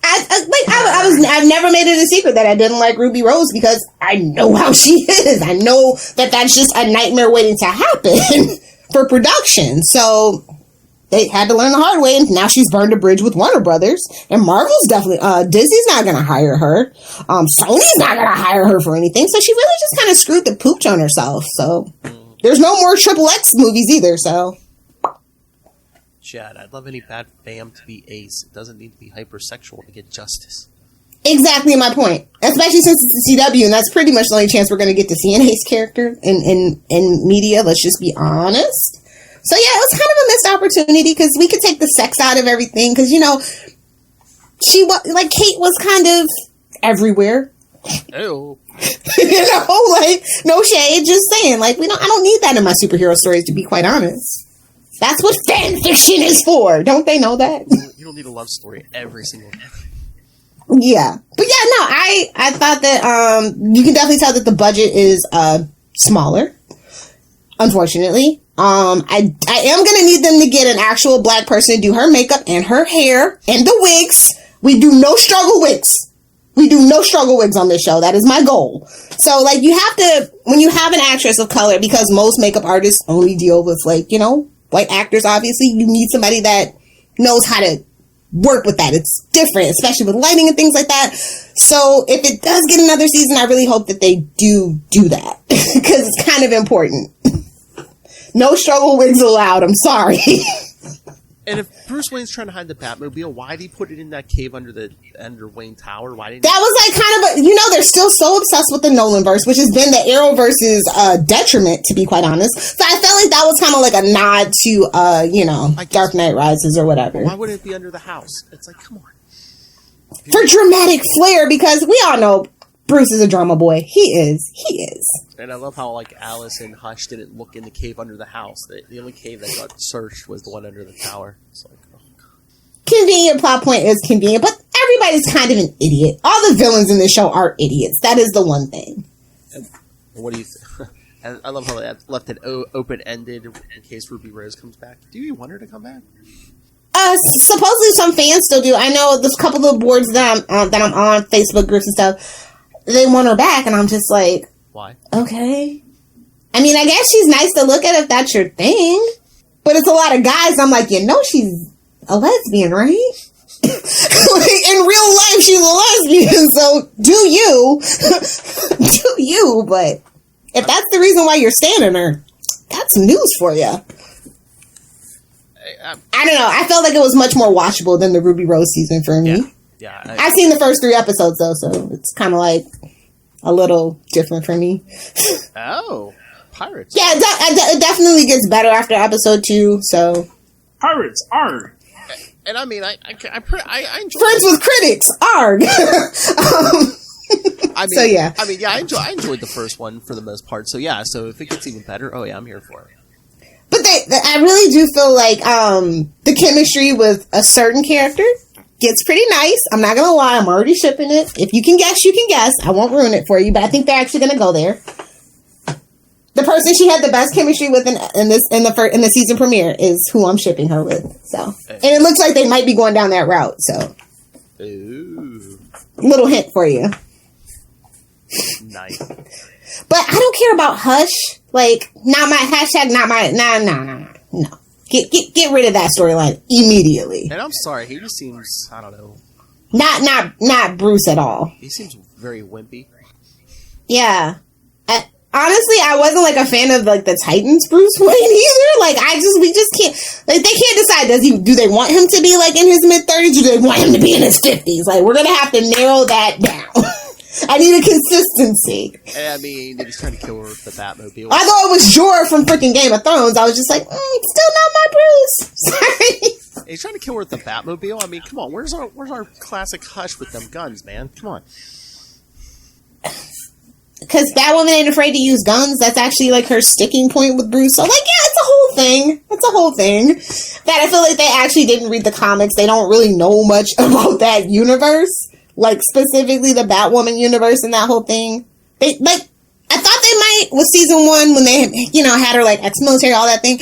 I've never made it a secret that I didn't like Ruby Rose because I know how she is. I know that that's just a nightmare waiting to happen for production. So they had to learn the hard way, and now she's burned a bridge with Warner Brothers. And Marvel's definitely, Disney's not going to hire her. Sony's not going to hire her for anything. So she really just kind of screwed the pooch on herself. So there's no more Triple X movies either, so. Chad, I'd love any bad fam to be Ace. It doesn't need to be hypersexual to get justice. Exactly my point. Especially since it's the CW, and that's pretty much the only chance we're going to get to see an Ace character in media. Let's just be honest. So yeah, it was kind of a missed opportunity because we could take the sex out of everything. Because she was like Kate was kind of everywhere. Ew. No shade. Just saying, I don't need that in my superhero stories. To be quite honest, that's what fan fiction is for. Don't they know that? You don't need a love story every single time. Yeah, but yeah, no, I thought that you can definitely tell that the budget is smaller. Unfortunately, I am gonna need them to get an actual black person to do her makeup and her hair and the wigs. We do no struggle wigs. We do no struggle wigs on this show. That is my goal. So you have to, when you have an actress of color, because most makeup artists only deal with white actors. Obviously, you need somebody that knows how to work with that. It's different, especially with lighting and things like that. So if it does get another season, I really hope that they do that because it's kind of important. No struggle wigs allowed. I'm sorry. And if Bruce Wayne's trying to hide the Batmobile, why'd he put it in that cave under Wayne Tower? Why didn't that was kind of they're still so obsessed with the Nolanverse, which has been the Arrowverse's detriment, to be quite honest. So I felt like that was kind of like a nod to Dark Knight Rises or whatever. Why wouldn't it be under the house? It's like, come on. For dramatic flair, because we all know Bruce is a drama boy. He is. And I love how Alice and Hush didn't look in the cave under the house. The only cave that got searched was the one under the tower. It's like, oh god. Convenient plot point is convenient, but everybody's kind of an idiot. All the villains in this show are idiots. That is the one thing. And what do you and I love how they left it open-ended in case Ruby Rose comes back. Do you want her to come back? Supposedly some fans still do. I know there's a couple of boards that I'm on, Facebook groups and stuff. They want her back, and I'm just like, why? Okay. I mean, I guess she's nice to look at if that's your thing. But it's a lot of guys. I'm like, she's a lesbian, right? In real life, she's a lesbian. So do you. Do you. But if that's the reason why you're standing her, that's news for you. I don't know. I felt like it was much more watchable than the Ruby Rose season for me. Yeah. I've seen the first 3 episodes, though, so it's kind of a little different for me. Oh, pirates. Yeah, it definitely gets better after episode 2, so. Pirates, arg! And I mean, I enjoy Friends with critics, arg! So, yeah. I mean, yeah, I enjoyed the first one for the most part, so yeah, so if it gets even better, oh yeah, I'm here for it. But I really do feel like the chemistry with a certain character gets pretty nice. I'm not gonna lie, I'm already shipping it. If you can guess, you can guess. I won't ruin it for you, but I think they're actually gonna go there. The person she had the best chemistry with in the season premiere is who I'm shipping her with. So, and it looks like they might be going down that route. So, ooh, little hint for you. Nice. But I don't care about Hush. Not my hashtag. Not my no. Get rid of that storyline immediately. And I'm sorry, he just seems, I don't know. Not Bruce at all. He seems very wimpy. Yeah. Honestly, I wasn't a fan of the Titans Bruce Wayne either. We just can't. They can't decide. Do they want him to be in his mid-30s, or do they want him to be in his 50s? We're gonna have to narrow that down. I need a consistency. I mean, they're just trying to kill her with the Batmobile. Although it was Jorah from freaking Game of Thrones, I was just still not my Bruce. Sorry. He's trying to kill her with the Batmobile. I mean, come on, where's our classic Hush with them guns, man? Come on. Because Batwoman ain't afraid to use guns. That's actually her sticking point with Bruce. So it's a whole thing. It's a whole thing that I feel like they actually didn't read the comics. They don't really know much about that universe. Specifically the Batwoman universe and that whole thing. I thought they might with season 1 when they, had her ex-military, all that thing.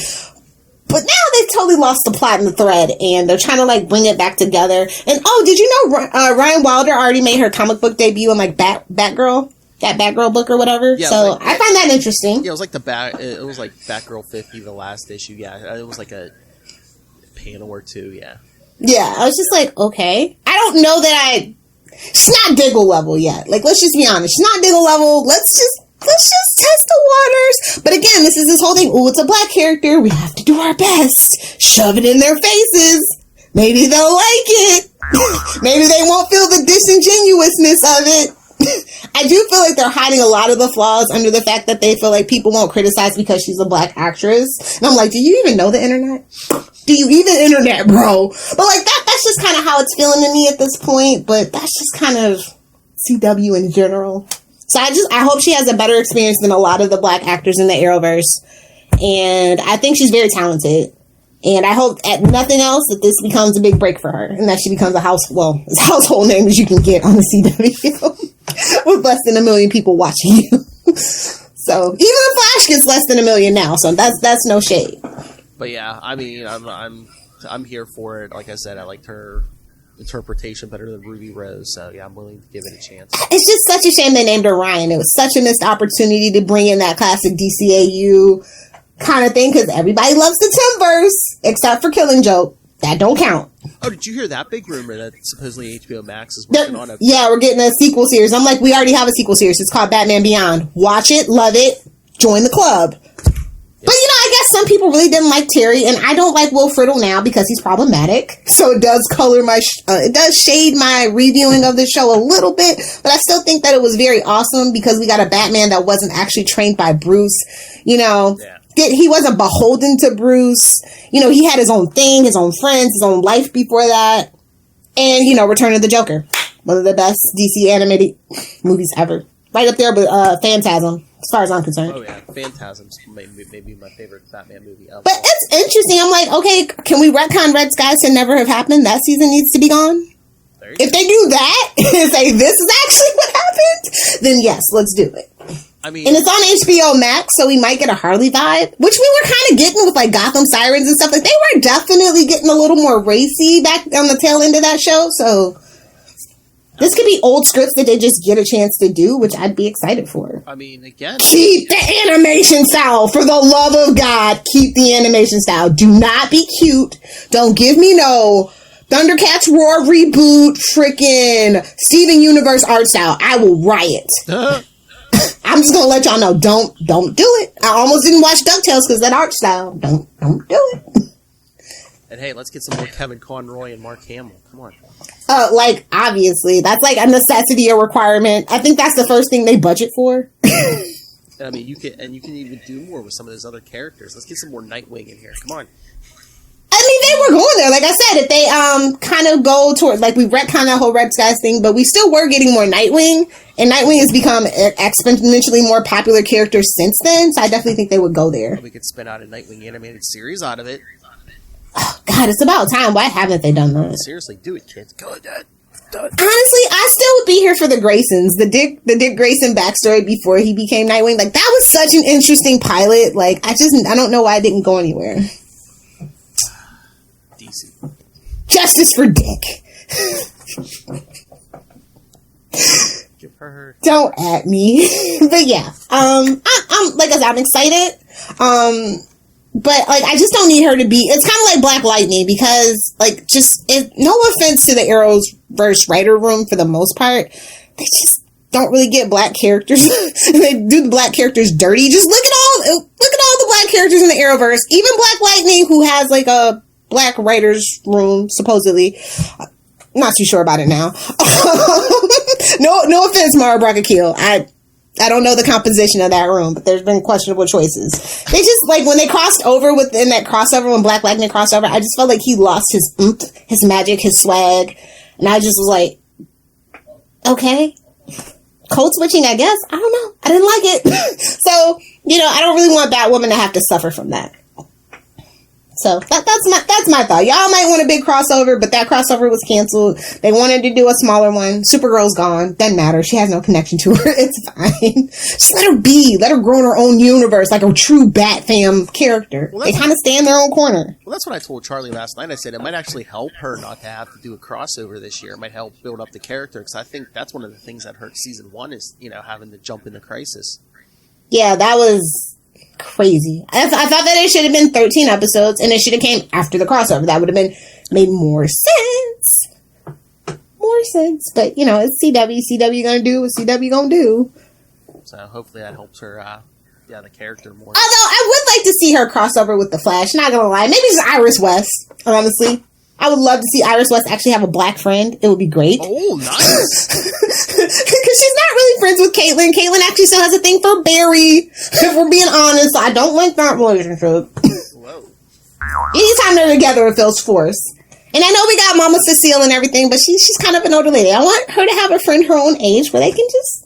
But now they've totally lost the plot and the thread, and they're trying to bring it back together. And did you know Ryan Wilder already made her comic book debut in Batgirl? That Batgirl book or whatever. Yeah, so I find that interesting. Yeah, it was it was Batgirl 50, the last issue. Yeah, it was a panel or 2. Yeah. Yeah, I was just okay. I don't know that she's not Diggle level yet. Let's just be honest. She's not Diggle level. Let's just test the waters. But again, this is this whole thing. Ooh, it's a black character. We have to do our best. Shove it in their faces. Maybe they'll like it. Maybe they won't feel the disingenuousness of it. I do feel like they're hiding a lot of the flaws under the fact that they feel like people won't criticize because she's a black actress. And I'm like, do you even know the internet? Do you even internet, bro? But like that's just kind of how it's feeling to me at this point. But that's just kind of CW in general. So I hope she has a better experience than a lot of the black actors in the Arrowverse. And I think she's very talented. And I hope at nothing else that this becomes a big break for her and that she becomes as household name as you can get on the CW with less than 1 million people watching you. So even the Flash gets less than 1 million now, so that's no shade. But yeah, I mean, I'm here for it. Like I said, I liked her interpretation better than Ruby Rose, so yeah, I'm willing to give it a chance. It's just such a shame they named her Ryan. It was such a missed opportunity to bring in that classic DCAU kind of thing, because everybody loves the Timbers except for Killing Joke. That don't count. Oh, did you hear that big rumor that supposedly HBO Max is working on Yeah, we're getting a sequel series. I'm like, we already have a sequel series. It's called Batman Beyond. Watch it, love it, join the club. Yep. But I guess some people really didn't like Terry, and I don't like Will Friddle now because he's problematic. So it does color my, it does shade my reviewing of the show a little bit, but I still think that it was very awesome because we got a Batman that wasn't actually trained by Bruce, Yeah. He wasn't beholden to Bruce. He had his own thing, his own friends, his own life before that. And, Return of the Joker. One of the best DC animated movies ever. Right up there with Phantasm, as far as I'm concerned. Oh, yeah. Phantasm's maybe my favorite Batman movie ever. But it's interesting. I'm like, okay, can we retcon Red Skies to never have happened? That season needs to be gone. If they do that and say this is actually what happened, then yes, let's do it. And it's on HBO Max, so we might get a Harley vibe, which we were kind of getting with like Gotham Sirens and stuff. Like they were definitely getting a little more racy back on the tail end of that show. So this could be old scripts that they just get a chance to do, which I'd be excited for. Again, keep the animation style, for the love of God. Keep the animation style. Do not be cute. Don't give me no Thundercats Roar reboot, freaking Steven Universe art style. I will riot. I'm just gonna let y'all know, don't do it. I almost didn't watch DuckTales because that art style. Don't do it. And hey, let's get some more Kevin Conroy and Mark Hamill. Come on. Obviously, that's like a necessity or requirement. I think that's the first thing they budget for. You can even do more with some of those other characters. Let's get some more Nightwing in here. Come on. They were going there. Like I said, if they kind of go toward, like, we retcon that whole Red Skies thing, but we still were getting more Nightwing, and Nightwing has become an exponentially more popular character since then, so I definitely think they would go there. We could spin out a Nightwing animated series out of it. Oh, God, it's about time. Why haven't they done that? Seriously, do it, kids. Go ahead. Honestly, I still would be here for the Graysons. The Dick Grayson backstory before he became Nightwing. Like, that was such an interesting pilot. Like, I don't know why it didn't go anywhere. Justice for Dick. Give her. Don't at me. But yeah, I'm like I said, I'm excited. But like I just don't need her to be. It's kind of like Black Lightning because like no offense to the Arrowverse writer room for the most part, they just don't really get black characters. They do the black characters dirty. Just look at all the black characters in the Arrowverse. Even Black Lightning, who has like a black writers room, supposedly. Not too sure about it now. No offense, Mara Bracakeel. I don't know the composition of that room, but there's been questionable choices. They just, like, when they crossed over within that crossover, when Black Lightning crossed over, I just felt like he lost his oomph, his magic, his swag. And I just was like, okay. Code switching, I guess. I don't know. I didn't like it. So, I don't really want Batwoman to have to suffer from that. So that's my thought. Y'all might want a big crossover, but that crossover was canceled. They wanted to do a smaller one. Supergirl's gone. Doesn't matter. She has no connection to her. It's fine. Just let her be. Let her grow in her own universe like a true Bat fam character. Well, they kind of stay in their own corner. Well, that's what I told Charlie last night. I said it might actually help her not to have to do a crossover this year. It might help build up the character because I think that's one of the things that hurt season 1 is, having to jump into Crisis. Yeah, that was crazy. I thought that it should have been 13 episodes and it should have came after the crossover. That would have made more sense. But it's CW. CW gonna do what CW gonna do. So hopefully that helps her the character more. Although I would like to see her crossover with the Flash, not gonna lie. Maybe it's Iris West, honestly. I would love to see Iris West actually have a black friend. It would be great. Oh, nice. Because she's not really friends with Caitlyn. Caitlyn actually still has a thing for Barry, if we're being honest. I don't like that relationship. Whoa. Anytime they're together, it feels forced. And I know we got Mama Cecile and everything, but she's kind of an older lady. I want her to have a friend her own age where they can just,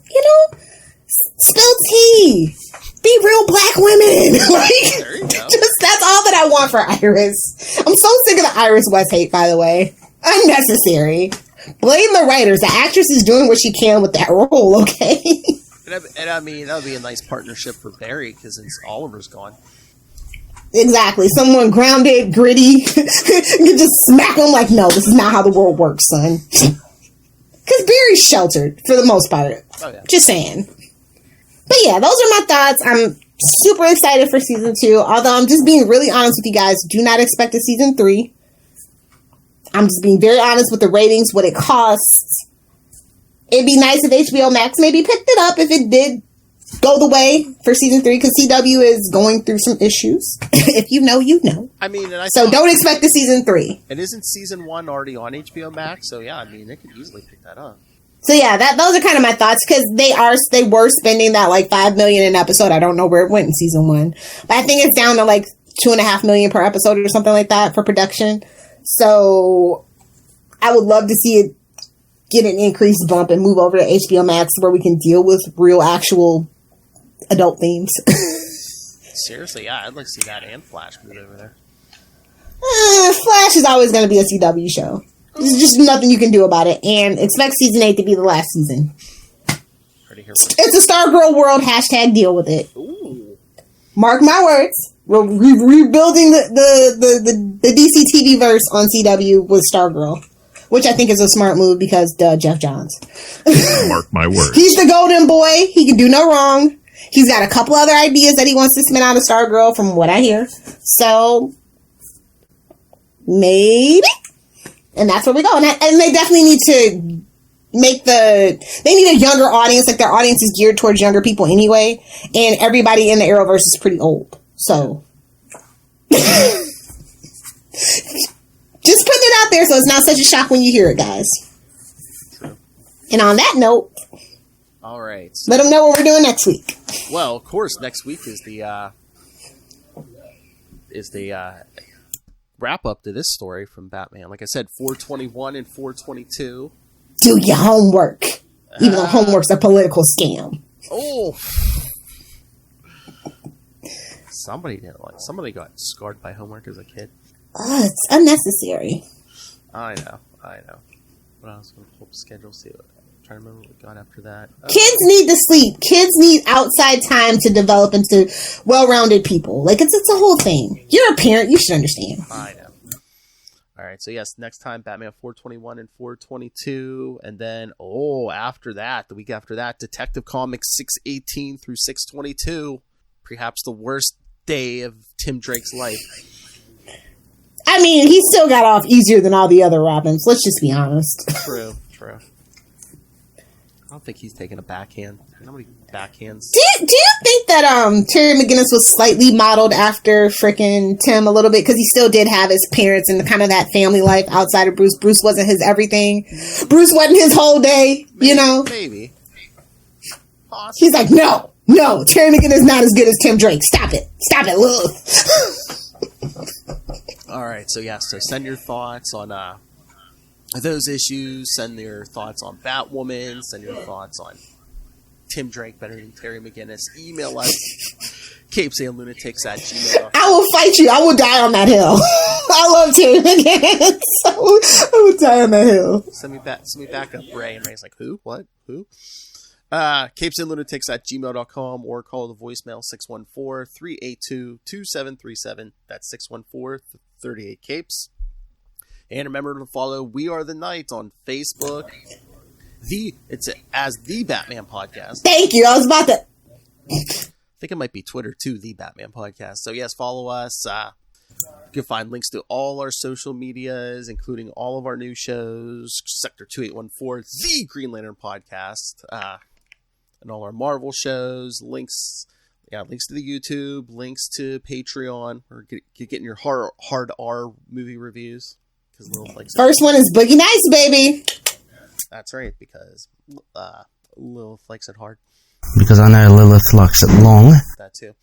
spill tea. Be real black women. There you go. That's all that I want for Iris. I'm so sick of the Iris West hate, by the way. Unnecessary. Blame the writers. The actress is doing what she can with that role, okay? And I mean, that would be a nice partnership for Barry, because since Oliver's gone. Exactly. Someone grounded, gritty. You can just smack them like, no, this is not how the world works, son. Because Barry's sheltered, for the most part. Oh, yeah. Just saying. But yeah, those are my thoughts. I'm super excited for season 2. Although I'm just being really honest with you guys. Do not expect a season 3. I'm just being very honest with the ratings, what it costs. It'd be nice if HBO Max maybe picked it up if it did go the way for season 3, because CW is going through some issues. If you know, you know. I mean, so don't expect the season 3. And isn't season 1 already on HBO Max? So yeah, I mean, they could easily pick that up. So yeah, those are kind of my thoughts, because they were spending that like $5 million an episode. I don't know where it went in season 1, but I think it's down to like $2.5 million per episode or something like that for production. So I would love to see it get an increased bump and move over to HBO Max where we can deal with real, actual adult themes. Seriously, yeah, I'd like to see that and Flash move over there. Flash is always going to be a CW show. There's just nothing you can do about it. And expect season 8 to be the last season. It's a Stargirl world. # deal with it. Ooh. Mark my words. We're rebuilding the DC TV verse on CW with Stargirl. Which I think is a smart move because, Jeff Johns. Mark my words. He's the golden boy. He can do no wrong. He's got a couple other ideas that he wants to spin out of Stargirl from what I hear. So, maybe? And that's where we go. And they definitely need to they need a younger audience. Like, their audience is geared towards younger people anyway. And everybody in the Arrowverse is pretty old. So, just putting it out there so it's not such a shock when you hear it, guys. True. And on that note, all right. Let them know what we're doing next week. Well, of course, next week is the wrap up to this story from Batman. Like I said, 421 and 422. Do your homework, even though homework's a political scam. Oh, somebody somebody got scarred by homework as a kid. It's unnecessary. I know. What else? I'm going to pull up the schedule, see what. I'm trying to remember what we got after that. Kids need to sleep. Kids need outside time to develop into well-rounded people. Like, it's a whole thing. You're a parent. You should understand. I know. All right, so yes, next time, Batman 421 and 422. And then, after that, the week after that, Detective Comics 618 through 622. Perhaps the worst day of Tim Drake's life. I mean, he still got off easier than all the other Robins. Let's just be honest. True. I don't think he's taking a backhand. Nobody backhands. Do you think that Terry McGinnis was slightly modeled after frickin' Tim a little bit? Because he still did have his parents and kind of that family life outside of Bruce. Bruce wasn't his everything. Bruce wasn't his whole day, Maybe. Possibly. He's like, no, Terry McGinnis is not as good as Tim Drake. Stop it, look. All right, so send your thoughts on those issues. Send your thoughts on Batwoman. Send your thoughts on Tim Drake better than Terry McGinnis. Email us capesandlunatics@gmail.com. I will fight you. I will die on that hill. I love Terry McGinnis. I would die on that hill. Send me back up, Ray. And Ray's like, who? What? Who? capesandlunatics@gmail.com or call the voicemail 614-382-2737. That's 614-38-CAPES. And remember to follow We Are the Night on Facebook. It's as The Batman Podcast. Thank you. I was about to... I think it might be Twitter too, The Batman Podcast. So yes, follow us. You can find links to all our social medias, including all of our new shows, Sector 2814, The Green Lantern Podcast, and all our Marvel shows, links to the YouTube, links to Patreon, or getting your hard R movie reviews. Because Lilith likes it. First one is Boogie Nights, baby. That's right, because Lilith likes it hard. Because I know Lilith likes it long. That too.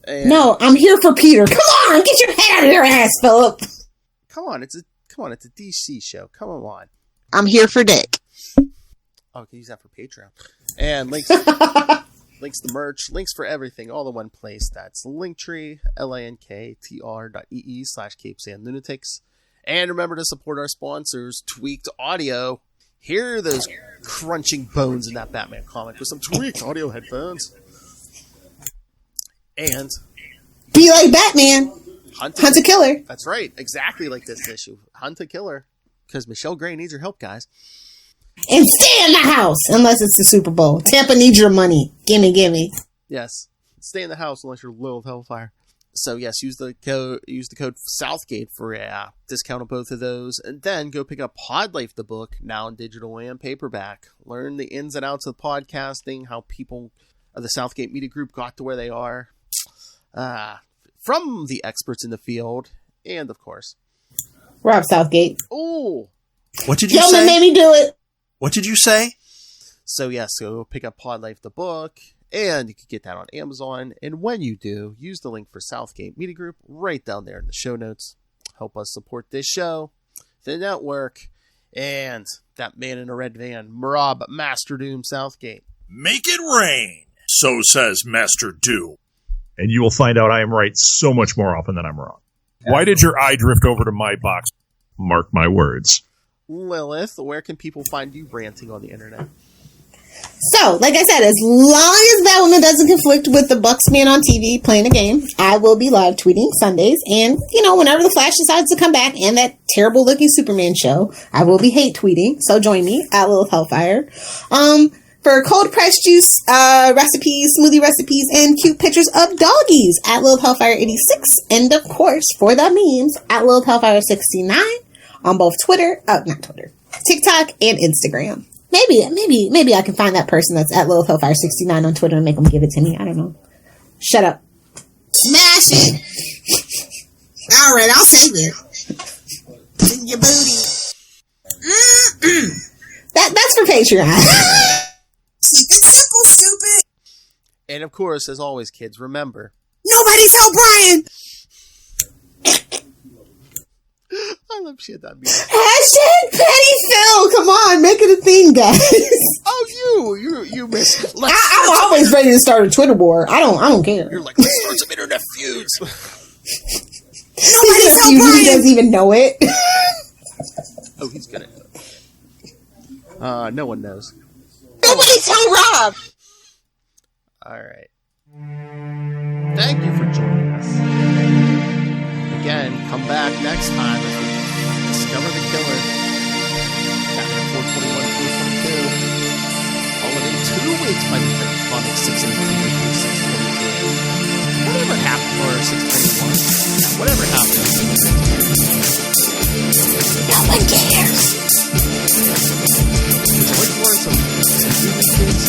And No, I'm here for Peter. Come on, get your head out of your ass, Philip. Come on, it's a DC show. Come on. I'm here for Dick. Oh, I can use that for Patreon. And links links to merch, links for everything, all in one place. That's Linktree, linktr.ee/CapesandLunatics. And remember to support our sponsors, Tweaked Audio. Hear those crunching bones in that Batman comic with some Tweaked Audio headphones. And Be like Batman. Hunt a killer. That's right, exactly like this issue. Hunt a killer. Because Michelle Gray needs your help, guys. And stay in the house unless it's the Super Bowl. Tampa needs your money. Gimme. Yes. Stay in the house unless you're Lilith Hellfire. So yes, use the code Southgate for a discount on both of those, and then go pick up Pod Life, the book, now in digital and paperback. Learn the ins and outs of podcasting, how people of the Southgate Media Group got to where they are, from the experts in the field, and of course, Rob Southgate. Ooh. What did you Gilman say? made me do it. What did you say? So yes, go pick up Pod Life, the book, and you can get that on Amazon. And when you do, use the link for Southgate Media Group right down there in the show notes. Help us support this show, the network, and that man in a red van, Rob Master Doom Southgate. Make it rain, so says Master Doom. And you will find out I am right so much more often than I'm wrong. Why did your eye drift over to my box? Mark my words. Lilith, where can people find you ranting on the internet? So, like I said, as long as Batwoman doesn't conflict with the Bucks man on TV playing a game, I will be live tweeting Sundays. And, whenever the Flash decides to come back and that terrible looking Superman show, I will be hate tweeting. So join me at Lilith Hellfire. For cold pressed juice recipes, smoothie recipes, and cute pictures of doggies at Lilith Hellfire 86. And of course, for the memes, at Lilith Hellfire 69 on both TikTok and Instagram. Maybe I can find that person that's at Lilith Hellfire 69 on Twitter and make them give it to me. I don't know. Shut up. Smash it. All right, I'll save it. In your booty. That's for Patreon. Keep it simple, stupid. And of course, as always, kids, remember, Nobody's help Brian. I love shit that means. Hashtag Petty Phil. Come on, make it a thing, guys. Oh, you missed. I'm always ready to start a Twitter war. I don't care. You're like, let's start some internet feuds. Nobody's help He Brian. doesn't even know it. Oh, he's gonna. No one knows. Nobody's help Rob. All right. Thank you for joining us. Again, come back next time as we discover the killer. Batman 421, 422. All within 2 weeks by the comic 618, 622. Whatever happened for 621? Whatever happened to 622? No one cares. Would you like to learn some movie kids?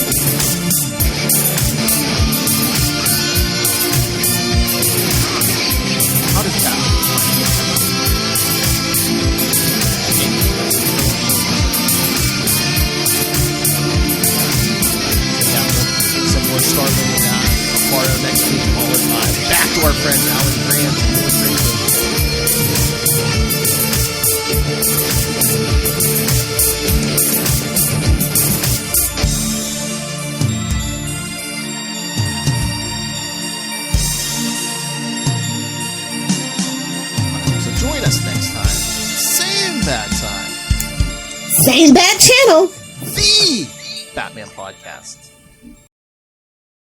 How does that some more startling than that. A part of next week all the time. Back to our friend Alan Grant and more crazy. Join us next time. Same bad time. Same bad channel. The Batman Podcast.